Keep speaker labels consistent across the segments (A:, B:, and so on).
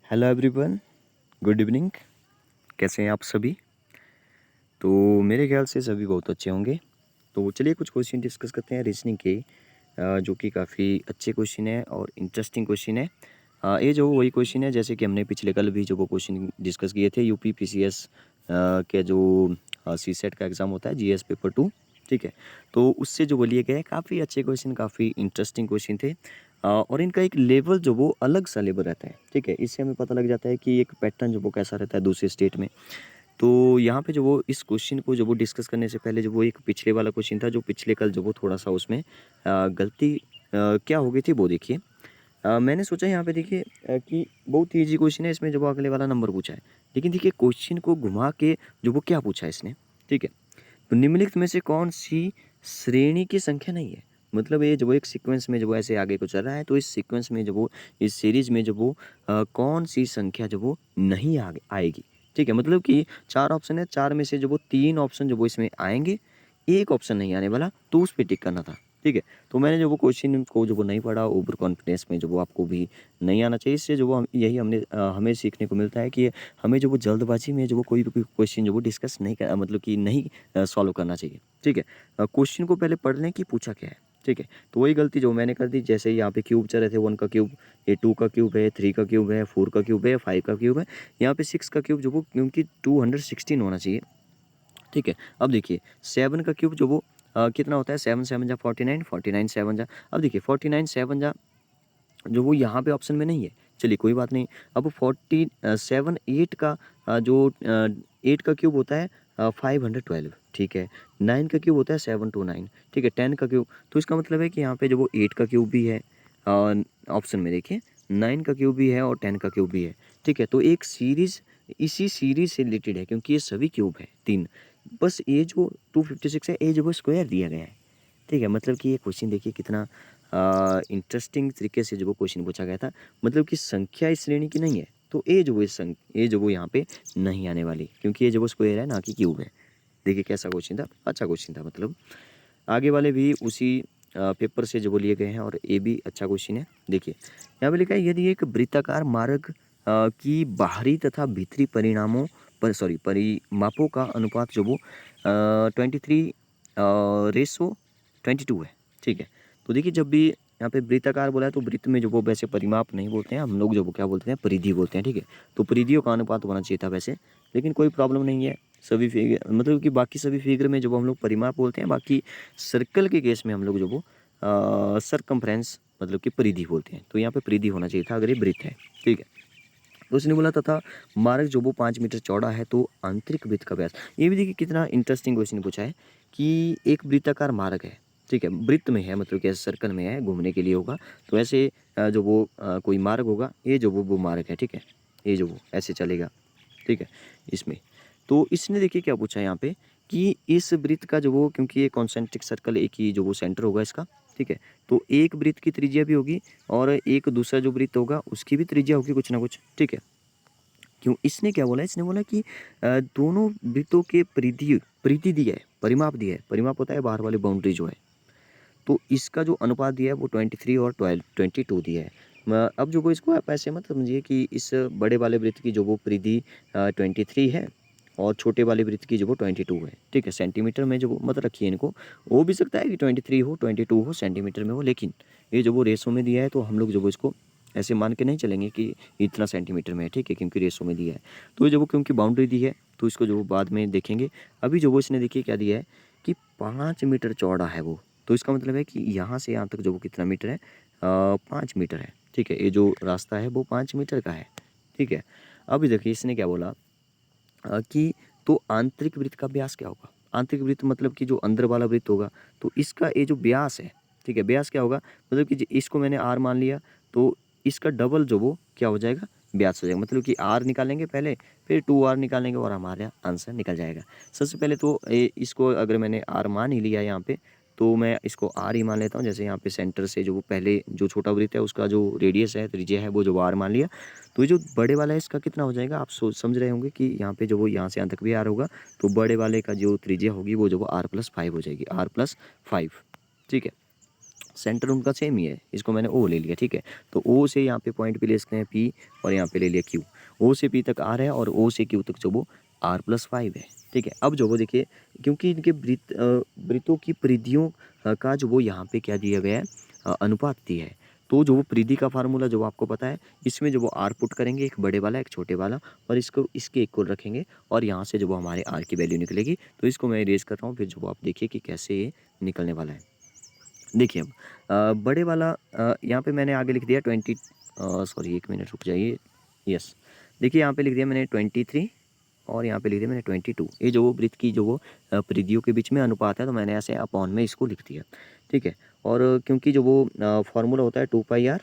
A: Hello everyone, good evening. कैसे हैं आप सभी? तो मेरे ख्याल से सभी बहुत अच्छे होंगे। तो चलिए कुछ क्वेश्चन डिस्कस करते हैं रीजनिंग के, जो कि काफ़ी अच्छे क्वेश्चन है और इंटरेस्टिंग क्वेश्चन है। ये जो वही क्वेश्चन है जैसे कि हमने पिछले कल भी जो वो क्वेश्चन डिस्कस किए थे यूपी पीसीएस के जो सीसेट का एग्ज़ाम होता है जीएस पेपर 2। ठीक है, तो उससे जो वो लिए गए काफ़ी अच्छे क्वेश्चन, काफ़ी इंटरेस्टिंग क्वेश्चन थे। और इनका एक लेवल जो वो अलग सा लेवल रहता है। ठीक है, इससे हमें पता लग जाता है कि एक पैटर्न जो वो कैसा रहता है दूसरे स्टेट में। तो यहाँ पे जो वो इस क्वेश्चन को जो वो डिस्कस करने से पहले जो वो एक पिछले वाला क्वेश्चन था जो पिछले कल जो वो थोड़ा-सा उसमें गलती क्या हो गई थी वो देखिए। मैंने सोचा यहाँ पे देखिए कि बहुत ईज़ी क्वेश्चन है, इसमें जो वो अगले वाला नंबर पूछा है। लेकिन देखिए क्वेश्चन को घुमा के जो वो क्या पूछा है इसने, ठीक है? तो निम्नलिखित में से कौन-सी श्रेणी की संख्या नहीं है? मतलब ये जो वो एक सीक्वेंस में जो वो ऐसे आगे को चल रहा है, तो इस सीक्वेंस में जो वो इस सीरीज़ में जो वो कौन-सी संख्या जो वो नहीं आगे आएगी? ठीक है, मतलब कि 4 ऑप्शन है, 4 में से जो वो 3 ऑप्शन जो वो इसमें आएँगे, 1 ऑप्शन नहीं आने वाला, तो उस पे टिक करना था। ठीक है, तो मैंने जो वो क्वेश्चन को जो वो नहीं पढ़ा, ओवर कॉन्फिडेंस में जो वो आपको भी नहीं आना चाहिए। इससे जो वो हम यही हमें सीखने को मिलता है कि हमें जो वो जल्दबाजी में जो वो कोई भी क्वेश्चन जो वो डिस्कस नहीं कर मतलब कि नहीं सॉल्व करना चाहिए। ठीक है, क्वेश्चन को पहले पढ़ लें कि पूछा क्या है। ठीक है, तो वही गलती जो मैंने कर दी, जैसे यहाँ पे क्यूब चल रहे थे, 1 का क्यूब, ये 2 का क्यूब है, 3 का क्यूब है, 4 का क्यूब है, 5 का क्यूब है। यहाँ पे 6 का क्यूब जो वो क्योंकि 216 होना चाहिए। ठीक है, अब देखिए 7 का क्यूब जो वो कितना होता है, 7 7 जा 49, 49 7 जा, अब देखिए 49 7 जा जो वो यहाँ पे ऑप्शन में नहीं है। चलिए कोई बात नहीं। अब 7 8 का जो 8 का क्यूब होता है 512। ठीक है, 9 का क्यूब होता है 729। ठीक है, 10 का क्यूब, तो इसका मतलब है कि यहाँ पे जो वो 8 का क्यूब भी है ऑप्शन में देखिए, 9 का क्यूब भी है और 10 का क्यूब भी है। ठीक है, तो एक सीरीज़ इसी सीरीज़ से रिलेटेड है क्योंकि ये सभी क्यूब हैं 3। बस ये जो 256 है, ये जो वो स्क्वायर दिया गया है। ठीक है, मतलब कि ये क्वेश्चन देखिए कितना इंटरेस्टिंग तरीके से जो वो क्वेश्चन पूछा गया था। मतलब कि संख्या इस श्रेणी की नहीं है, तो ये जो वो यहाँ पे नहीं आने वाली, क्योंकि ये जो वो स्क्वायर है ना कि क्यूब है। देखिए कैसा क्वेश्चन था, अच्छा क्वेश्चन था। मतलब आगे वाले भी उसी पेपर से जो वो लिए गए हैं और ये भी अच्छा क्वेश्चन है। देखिए यहाँ पे लिखा है, यदि एक वृत्ताकार मार्ग की बाहरी तथा भीतरी परिणामों पर परिमापों का अनुपात जो वो 23:22 है। ठीक है, तो देखिए जब भी यहाँ पे वृत्ताकार बोला है तो वृत्त में जो वो वैसे परिमाप नहीं बोलते हैं हम लोग, जो वो क्या बोलते हैं, परिधि बोलते हैं। ठीक है, तो परिधियों का अनुपात होना चाहिए था वैसे, लेकिन कोई प्रॉब्लम नहीं है। सभी फिगर मतलब कि बाकी सभी फिगर में जो वो हम लोग परिमाप बोलते हैं, बाकी सर्कल के केस में हम लोग जो वो सरकमफ्रेंस मतलब कि परिधि बोलते हैं। तो यहाँ पे परिधि होना चाहिए था अगर ये वृत्त है। ठीक है, तो उसने बोला तथा मार्ग जो वो 5 मीटर चौड़ा है, तो आंतरिक वृत्त का व्यास। ये भी देखिए कितना इंटरेस्टिंग क्वेश्चन पूछा है कि एक वृत्ताकार मार्ग है। ठीक है, वृत्त में है, मतलब कि ऐसे सर्कल में है, घूमने के लिए होगा। तो ऐसे जो वो कोई मार्ग होगा, ये जो वो मार्ग है। ठीक है, ये जो वो ऐसे चलेगा। ठीक है, इसमें तो इसने देखिए क्या पूछा है यहाँ पे कि इस वृत्त का जो वो, क्योंकि ये कॉन्सेंट्रिक सर्कल एक ही जो वो सेंटर होगा इसका। ठीक है, तो एक वृत्त की त्रिज्या भी होगी और एक दूसरा जो वृत्त होगा उसकी भी त्रिज्या होगी कुछ ना कुछ। ठीक है, क्यों इसने क्या बोला, इसने बोला कि दोनों वृत्तों के परिधि परिधि दिया है, परिमाप दिया है। परिमाप होता है बाहर वाली बाउंड्री जो है, तो इसका जो अनुपात दिया है वो 23 और 22 दिया है। अब जो वो इसको आप ऐसे मत समझिए कि इस बड़े वाले वृत्त की जो वो परिधि 23 है और छोटे वाले वृत्त की जो वो 22 है। ठीक है, सेंटीमीटर में जो वो मत रखिए इनको, हो भी सकता है कि 23 हो, 22 हो, सेंटीमीटर में हो, लेकिन ये जो वो रेसो में दिया है तो हम लोग जो वो इसको ऐसे मान के नहीं चलेंगे कि इतना सेंटीमीटर में है। ठीक है, क्योंकि रेसो में दिया है, तो ये जो वो क्योंकि बाउंड्री दी है तो इसको जो वो बाद में देखेंगे। अभी जो वो इसने देखिए क्या दिया है कि 5 मीटर चौड़ा है वो, तो इसका मतलब है कि यहाँ से यहाँ तक जो वो कितना मीटर है, 5 मीटर है। ठीक है, ये जो रास्ता है वो 5 मीटर का है। ठीक है, अभी देखिए इसने क्या बोला कि तो आंतरिक वृत्त का व्यास क्या होगा। आंतरिक वृत्त मतलब कि जो अंदर वाला वृत्त होगा, तो इसका ये जो व्यास है, ठीक है, व्यास क्या होगा, मतलब कि इसको मैंने आर मान लिया, तो इसका डबल जो वो क्या हो जाएगा, व्यास हो जाएगा। मतलब कि आर निकालेंगे पहले, फिर 2r निकालेंगे और हमारा आंसर निकल जाएगा। सबसे पहले तो इसको अगर मैंने आर मान ही लिया यहाँ पे, तो मैं इसको आर ही मान लेता हूँ। जैसे यहाँ पे सेंटर से जो वो पहले जो छोटा वृत्त है उसका जो रेडियस है, त्रिज्या है, वो जो आर मान लिया, तो ये जो बड़े वाला है इसका कितना हो जाएगा, आप सोच समझ रहे होंगे कि यहाँ पे जो वो यहाँ से यहाँ तक भी आर होगा, तो बड़े वाले का जो त्रिज्या होगी वो जो वो r+5 हो जाएगी, r+5। ठीक है, सेंटर उनका सेम ही है, इसको मैंने ओ ले लिया, ठीक है। तो ओ से यहाँ पे पॉइंट पे ले सकते हैं पी, और यहाँ पे ले लिया क्यू। ओ से पी तक आर है और ओ से क्यू तक जो वो r+5 है, ठीक है। अब जो वो देखिए, क्योंकि इनके वृत्तों की परिधियों का जो वो यहाँ पे क्या दिया गया है, अनुपात दिया है। तो जो वो परिधि का फार्मूला जो आपको पता है, इसमें जो वो आर पुट करेंगे, एक बड़े वाला एक छोटे वाला, और इसको इसके इक्वल रखेंगे, और यहाँ से जो वो हमारे आर की वैल्यू निकलेगी। तो इसको मैं इरेज कर रहा हूँ, फिर जो वो आप देखिए कि कैसे ये निकलने वाला है। देखिए अब बड़े वाला यहाँ पे मैंने आगे लिख दिया 20, सॉरी 1 मिनट रुक जाइए, यस। देखिए यहाँ पे लिख दिया मैंने 23, और यहाँ पे लिख दिया मैंने 22। ये जो वो वृत्त की जो वो परिधियों के बीच में अनुपात है, तो मैंने ऐसे अपॉन में इसको लिख दिया, ठीक है। और क्योंकि जो वो फार्मूला होता है 2πr,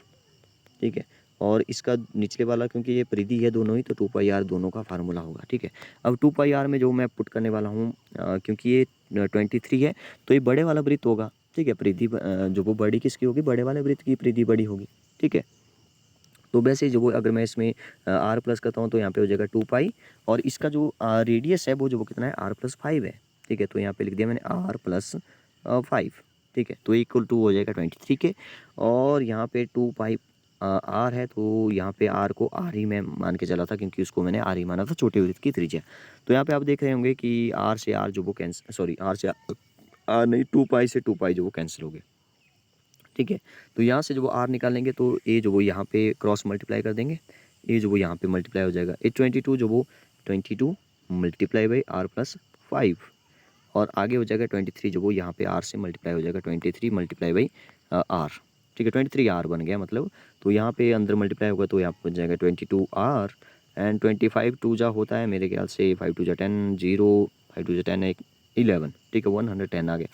A: ठीक है, और इसका निचले वाला क्योंकि ये परिधि है दोनों ही, तो 2πr दोनों का फार्मूला होगा, ठीक है। अब 2πr में जो मैं पुट करने वाला हूँ, क्योंकि ये 23 है, तो ये बड़े वाला वृत्त होगा, ठीक है। परिधि जो वो बड़ी किसकी होगी, बड़े वाले वृत्त की परिधि बड़ी होगी, ठीक है। तो वैसे जो वो अगर मैं इसमें r प्लस करता हूँ, तो यहाँ पे हो जाएगा 2π, और इसका जो रेडियस है वो जो वो कितना है, r+5 है, ठीक है। तो यहाँ पे लिख दिया मैंने r+5, ठीक है। तो इक्वल टू हो जाएगा 23 के, और यहाँ पे 2π r है, तो यहाँ पे r को r ही मैं मान के चला था, क्योंकि उसको मैंने r ही माना था, छोटे वृत्त की त्रिज्या। तो यहाँ पे आप देख रहे होंगे कि r से r जो वो कैंसिल, सॉरी r से r नहीं, 2π से 2π जो वो कैंसिल हो गए, ठीक है। तो यहाँ से जो वो r निकालेंगे, तो ये जो वो यहाँ पे क्रॉस मल्टीप्लाई कर देंगे, ये जो वो यहाँ पे मल्टीप्लाई हो जाएगा, ये 22 जो वो 22 मल्टीप्लाई बाई r+5, और आगे हो जाएगा 23 जो वो यहाँ पे r से मल्टीप्लाई हो जाएगा, 23 मल्टीप्लाई बाई r, ठीक है। 23 r बन गया मतलब, तो यहाँ पे अंदर मल्टीप्लाई होगा, तो यहाँ पे बन जाएगा 22r, एंड 25 2 जा होता है मेरे ख्याल से, 5 2 जा 10, 0 5 2 जा 10 11, ठीक है, 110 आ गया।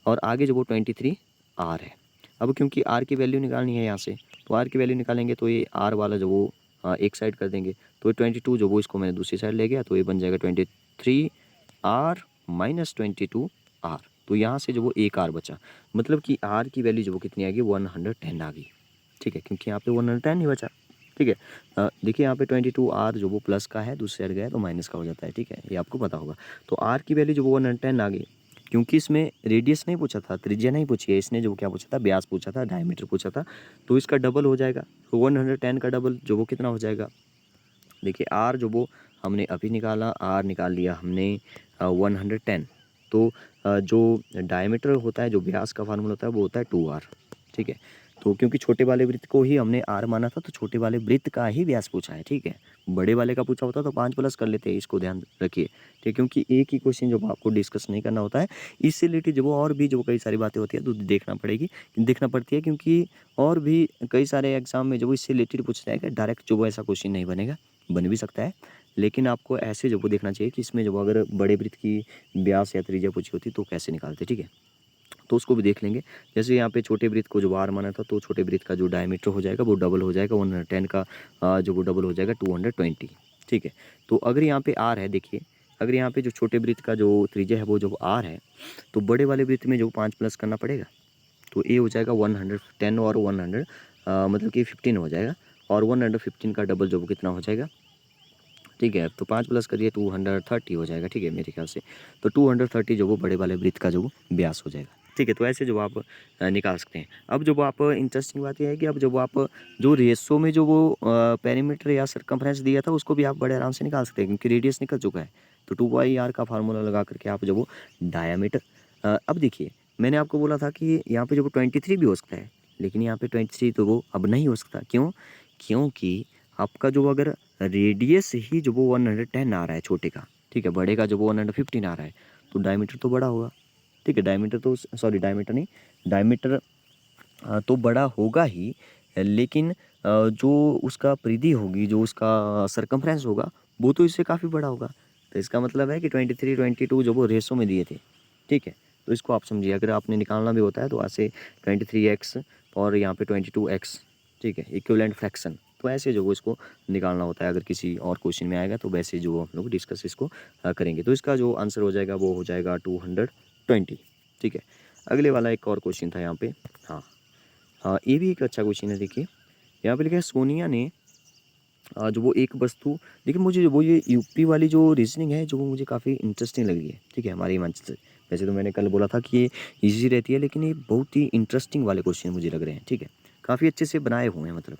A: और आगे जो वो 23 r है। अब क्योंकि r की वैल्यू निकालनी है यहाँ से, तो r की वैल्यू निकालेंगे, तो ये r वाला जो वो एक साइड कर देंगे, तो 22 जो वो इसको मैंने दूसरी साइड ले गया, तो ये बन जाएगा 23r माइनस 22r। तो यहाँ से जो वो एक r बचा, मतलब कि r की वैल्यू जो वो कितनी आ गई, 110 आ गई, ठीक है, क्योंकि यहाँ पे 110 ही बचा, ठीक है। देखिए यहाँ पे 22r जो वो प्लस का है, दूसरी साइड गया तो माइनस का हो जाता है, ठीक है, ये आपको पता होगा। तो r की वैल्यू जो वो 110 आ गई, क्योंकि इसमें रेडियस नहीं पूछा था, त्रिज्या नहीं पूछी है, इसने जो क्या पूछा था, व्यास पूछा था, डायमीटर पूछा था, तो इसका डबल हो जाएगा। तो 110 का डबल जो वो कितना हो जाएगा, देखिए आर जो वो हमने अभी निकाला, आर निकाल लिया हमने 110। तो जो डायमीटर होता है, जो व्यास का फार्मूला होता है, वो होता है 2r, ठीक है। तो क्योंकि छोटे वाले वृत्त को ही हमने r माना था, तो छोटे वाले वृत्त का ही व्यास पूछा है, ठीक है। बड़े वाले का पूछा होता तो 5 प्लस कर लेते हैं, इसको ध्यान रखिए, ठीक। क्योंकि एक ही क्वेश्चन जो आपको डिस्कस नहीं करना होता है, इससे रिलेटेड जो और भी जो कई सारी बातें होती है, तो देखना पड़ती है, क्योंकि और भी कई सारे एग्जाम में जो वो इससे रिलेटेड पूछता है कि डायरेक्ट जो वो ऐसा क्वेश्चन नहीं बनेगा, बन भी सकता है, लेकिन आपको ऐसे जो वो देखना चाहिए कि इसमें जो अगर बड़े वृत्त की व्यास या त्रिज्या पूछी होती तो कैसे निकालते, ठीक है। तो उसको भी देख लेंगे। जैसे यहाँ पे छोटे वृत्त को जो r माना था, तो छोटे वृत्त का जो डायमीटर हो जाएगा वो डबल हो जाएगा, 110 का जो वो डबल हो जाएगा 220, ठीक है। तो अगर यहाँ पे r है, देखिए अगर यहाँ पे जो छोटे वृत्त का जो त्रिज्या है वो जो r है, तो बड़े वाले वृत्त में जो 5 प्लस करना पड़ेगा, तो ये हो जाएगा 110, और 100 मतलब कि 15 हो जाएगा, और 115 का डबल जो वो कितना हो जाएगा, ठीक है। तो 5 प्लस करिए 230 हो जाएगा, ठीक है, मेरे ख्याल से। तो 230 जो वो बड़े वाले वृत्त का जो व्यास हो जाएगा, ठीक है। तो ऐसे जो आप निकाल सकते हैं। अब जो आप इंटरेस्टिंग बात यह है कि अब जब आप जो रेशो में जो वो पेरीमीटर या सरकमफ्रेंस दिया था, उसको भी आप बड़े आराम से निकाल सकते हैं, क्योंकि रेडियस निकल चुका है। तो 2πr का फार्मूला लगा करके आप जो वो डायामीटर, अब देखिए मैंने आपको बोला था कि यहाँ पे जो वो 23 भी हो सकता है, लेकिन यहाँ पे 23 तो वो अब नहीं हो सकता, क्यों, क्योंकि आपका जो अगर रेडियस ही जो वो 110 आ रहा है छोटे का, ठीक है, बड़े का जो वो 115 आ रहा है, तो डायमीटर तो बड़ा होगा, ठीक है। डायमीटर तो, सॉरी डायमीटर नहीं, डायमीटर तो बड़ा होगा ही, लेकिन जो उसका परिधि होगी, जो उसका सरकमफ्रेंस होगा, वो तो इससे काफ़ी बड़ा होगा। तो इसका मतलब है कि 23 22 जो वो रेशो में दिए थे, ठीक है। तो इसको आप समझिए, अगर आपने निकालना भी होता है तो ऐसे 23x और यहाँ पे 22x, ठीक है, इक्विवेलेंट फ्रैक्शन। तो ऐसे जो वो इसको निकालना होता है, अगर किसी और क्वेश्चन में आएगा तो वैसे जो हम लोग डिस्कस इसको करेंगे। तो इसका जो आंसर हो जाएगा वो हो जाएगा 220, ठीक है। अगले वाला एक और क्वेश्चन था यहाँ पे, हाँ हाँ, ये भी एक अच्छा क्वेश्चन है। देखिए यहाँ पे लिखा है, सोनिया ने जो वो एक वस्तु, देखिए मुझे वो ये यूपी वाली जो रीजनिंग है, जो वो मुझे काफ़ी इंटरेस्टिंग लगी है, ठीक है, हमारे हिमाचल वैसे तो मैंने कल बोला था कि ये ईजी रहती है, लेकिन ये बहुत ही इंटरेस्टिंग वाले क्वेश्चन मुझे लग रहे हैं। ठीक है, काफ़ी अच्छे से बनाए हुए हैं। मतलब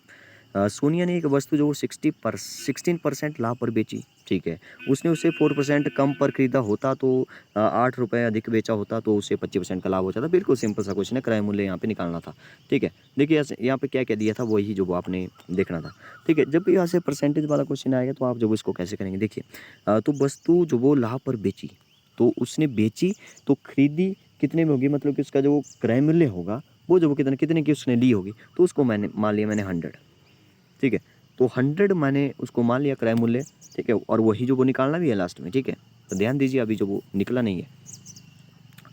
A: सोनिया ने एक वस्तु जो 16% लाभ पर बेची, ठीक है, उसने उसे 4% कम पर खरीदा होता तो 8 रुपये अधिक बेचा होता तो उसे 25% का लाभ हो जाता। बिल्कुल सिंपल सा क्वेश्चन है, क्रय मूल्य यहाँ पे निकालना था। ठीक है, देखिए यहाँ पे क्या क्या दिया था वही जो वो आपने देखना था। ठीक है, जब भी यहाँ से परसेंटेज वाला क्वेश्चन आएगा तो आप जो इसको कैसे करेंगे, देखिए तो वस्तु जो वो लाभ पर बेची, तो उसने बेची तो खरीदी कितने में होगी, मतलब कि उसका जो क्रय मूल्य होगा वो जो वो कितने कितने की उसने ली होगी, तो उसको मैंने मान लिया मैंने 100। ठीक है, तो 100 मैंने उसको मान लिया क्रय मूल्य। ठीक है, और वही जो वो निकालना भी है लास्ट में। ठीक है, तो ध्यान दीजिए अभी जो वो निकला नहीं है,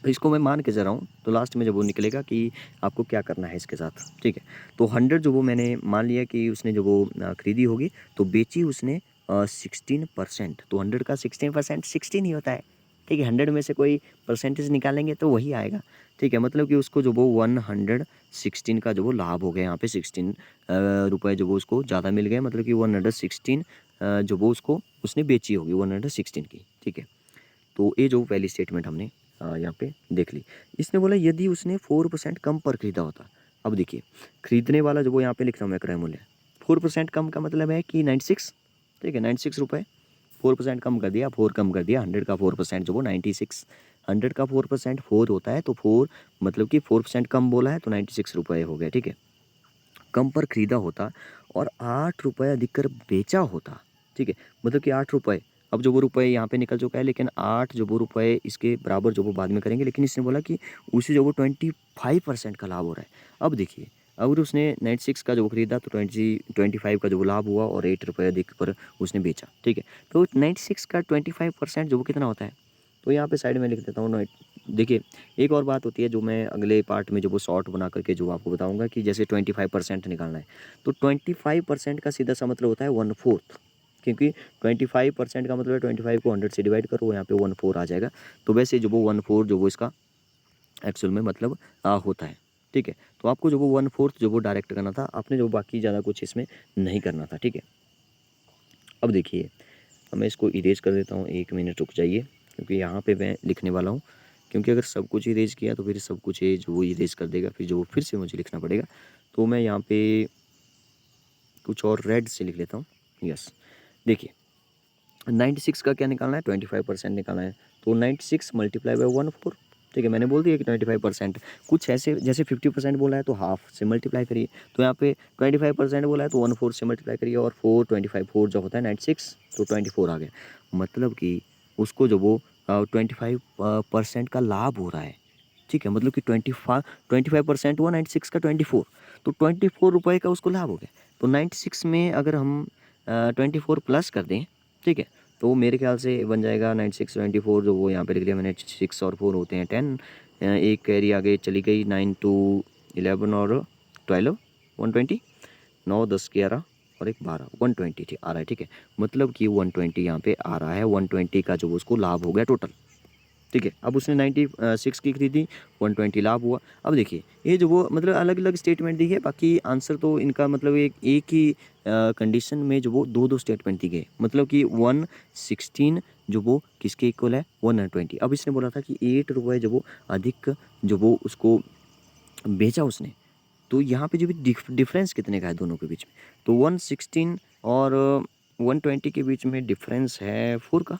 A: तो इसको मैं मान के जा रहा हूँ, तो लास्ट में जब वो निकलेगा कि आपको क्या करना है इसके साथ। ठीक है, तो 100 जो वो मैंने मान लिया कि उसने जो वो खरीदी होगी, तो बेची उसने 16%। तो 100 का 16% 16 ही होता है। ठीक है, 100 में से कोई परसेंटेज निकालेंगे तो वही आएगा। ठीक है, मतलब कि उसको जो वो 116 का जो वो लाभ हो गया, यहाँ पे 16 रुपये जो वो उसको ज़्यादा मिल गए, मतलब कि 116 जो वो उसको उसने बेची होगी 116 की। ठीक है, तो ये जो पहली स्टेटमेंट हमने यहाँ पे देख ली। इसने बोला यदि उसने 4% कम पर खरीदा होता। अब देखिए, खरीदने वाला जो वो यहाँ पे लिख रहा हूँ मैं क्रय मूल्य, 4% कम का मतलब है कि 96। ठीक है, 96 रुपये, 4% कम कर दिया, 4 कम कर दिया, 100 का 4% जो वो 96, 100 का 4% 4 होता है, तो 4 मतलब कि 4% कम बोला है तो 96 रुपये हो गए। ठीक है, कम पर खरीदा होता और 8 रुपये अधिक कर बेचा होता। ठीक है, मतलब कि 8 रुपये, अब जो वो रुपये यहाँ पे निकल चुका है, लेकिन 8 जो वो रुपये इसके बराबर जो वो बाद में करेंगे, लेकिन इसने बोला कि उसे जो वो 25% का लाभ हो रहा है। अब देखिए, अगर उसने 96 का जो वो खरीदा तो 25 का जो वो लाभ हुआ और 8 रुपये अधिक पर उसने बेचा। ठीक है, तो 96 का 25% जो वो कितना होता है, तो यहाँ पे साइड में लिख देता हूँ। देखिए, एक और बात होती है जो मैं अगले पार्ट में जो वो शॉर्ट बना करके जो आपको बताऊंगा कि जैसे 25% निकालना है, तो 25% का सीधा सा मतलब होता है 1/4, क्योंकि 25% का मतलब है 25 को 100 से डिवाइड करो, यहाँ पे 1/4 आ जाएगा। तो वैसे जो वो 1/4 जो वो इसका एक्चुअल में मतलब होता है। ठीक है, तो आपको जो वो 1/4 जो वो डायरेक्ट करना था, आपने जो बाकी ज़्यादा कुछ इसमें नहीं करना था। ठीक है, अब देखिए, अब मैं इसको इरेज कर देता हूँ, 1 मिनट रुक जाइए, क्योंकि यहाँ पे मैं लिखने वाला हूँ। क्योंकि अगर सब कुछ इरेज किया तो फिर सब कुछ ये जो वो इरेज कर देगा, फिर जो फिर से मुझे लिखना पड़ेगा। तो मैं यहाँ पे कुछ और रेड से लिख लेता हूँ। यस, देखिए 96 का क्या निकालना है, 25% निकालना है, तो 96 मल्टीप्लाई बाई 1/4। ठीक है, मैंने बोल दिया कि 25%, कुछ ऐसे जैसे 50% बोला है तो हाफ से मल्टीप्लाई करिए, तो यहाँ पे 25% बोला है तो 1/4 से मल्टीप्लाई करिए, और 4 जो होता है 96 तो 24 आ गया, मतलब कि उसको जो वो 25% का लाभ हो रहा है। ठीक है, मतलब कि 25% हुआ 96 का 24, तो 24 रुपये का उसको लाभ हो गया। तो 96 में अगर हम 24 प्लस कर दें, ठीक है, तो मेरे ख्याल से बन जाएगा 96 24, जो वो यहाँ पे लिख दिया मैंने, 6 और 4 होते हैं 10, एक कैरी आगे चली गई, 9 2 11 और 12 120, 9 10 11 और एक 12 120 आ रहा है। ठीक है, मतलब कि 120 यहाँ पे आ रहा है, 120 का जो उसको लाभ हो गया टोटल। ठीक है, अब उसने 96 की खरीदी, 120 लाभ हुआ। अब देखिए, ये जो वो मतलब अलग अलग स्टेटमेंट दी है, बाकी आंसर तो इनका मतलब एक ही कंडीशन में जो वो दो दो स्टेटमेंट दी गई, मतलब कि 116 जो वो किसके इक्वल है, 120। अब इसने बोला था कि 8 रुपये जो वो अधिक जो वो उसको बेचा उसने, तो यहाँ पे जो भी डिफरेंस कितने का है दोनों के बीच में, तो 116 और 120 के बीच में डिफरेंस है 4 का,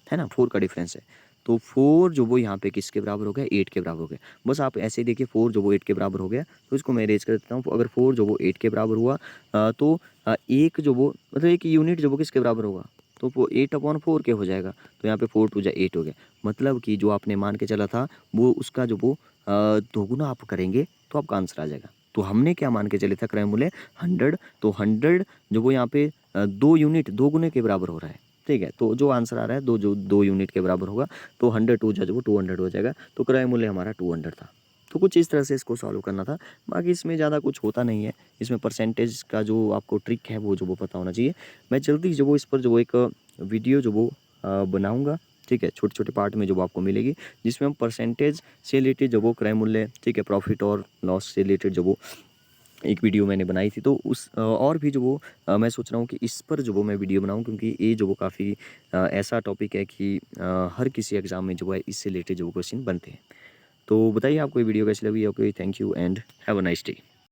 A: है ना, 4 का डिफरेंस है। तो 4 जो वो यहाँ पे किसके बराबर हो गया, 8 के बराबर हो गया। बस आप ऐसे ही देखिए, 4 जो वो 8 के बराबर हो गया, तो इसको मैं अरेंज कर देता हूँ। अगर 4 जो वो 8 के बराबर हुआ, तो एक जो वो मतलब एक यूनिट जो वो किसके बराबर होगा, तो वो 8/4 के हो जाएगा। तो यहाँ पे 4 2 जा 8 हो गया, मतलब कि जो आपने मान के चला था वो उसका जो वो दोगुना आप करेंगे तो आपका आंसर आ जाएगा। तो हमने क्या मान के चले था, क्रय मूल्य 100, तो 100 जो वो यहाँ पे 2 यूनिट 2 गुने के बराबर हो रहा है। ठीक है, तो जो आंसर आ रहा है जो 2 यूनिट के बराबर होगा, तो 100 2 जा जो वो 200 हो जाएगा। तो क्रय मूल्य हमारा 200 था। तो कुछ इस तरह से इसको सॉल्व करना था, बाकी इसमें ज़्यादा कुछ होता नहीं है। इसमें परसेंटेज का जो आपको ट्रिक है वो जो वो पता होना चाहिए। मैं जल्दी जो वो इस पर जो वो एक वीडियो जो वो बनाऊँगा। ठीक है, छोटे छोटे पार्ट में जो वो आपको मिलेगी, जिसमें हम परसेंटेज से रिलेटेड जो वो क्रय मूल्य, ठीक है, प्रॉफिट और लॉस से रिलेटेड जो वो एक वीडियो मैंने बनाई थी, तो उस और भी जो वो मैं सोच रहा हूँ कि इस पर जो वो मैं वीडियो बनाऊँ, क्योंकि ये जो वो काफ़ी ऐसा टॉपिक है कि हर किसी एग्ज़ाम में जो है इससे रिलेटेड जो क्वेश्चन बनते हैं। तो बताइए आपको ये वीडियो कैसी लगी? Okay, thank you and have a nice day.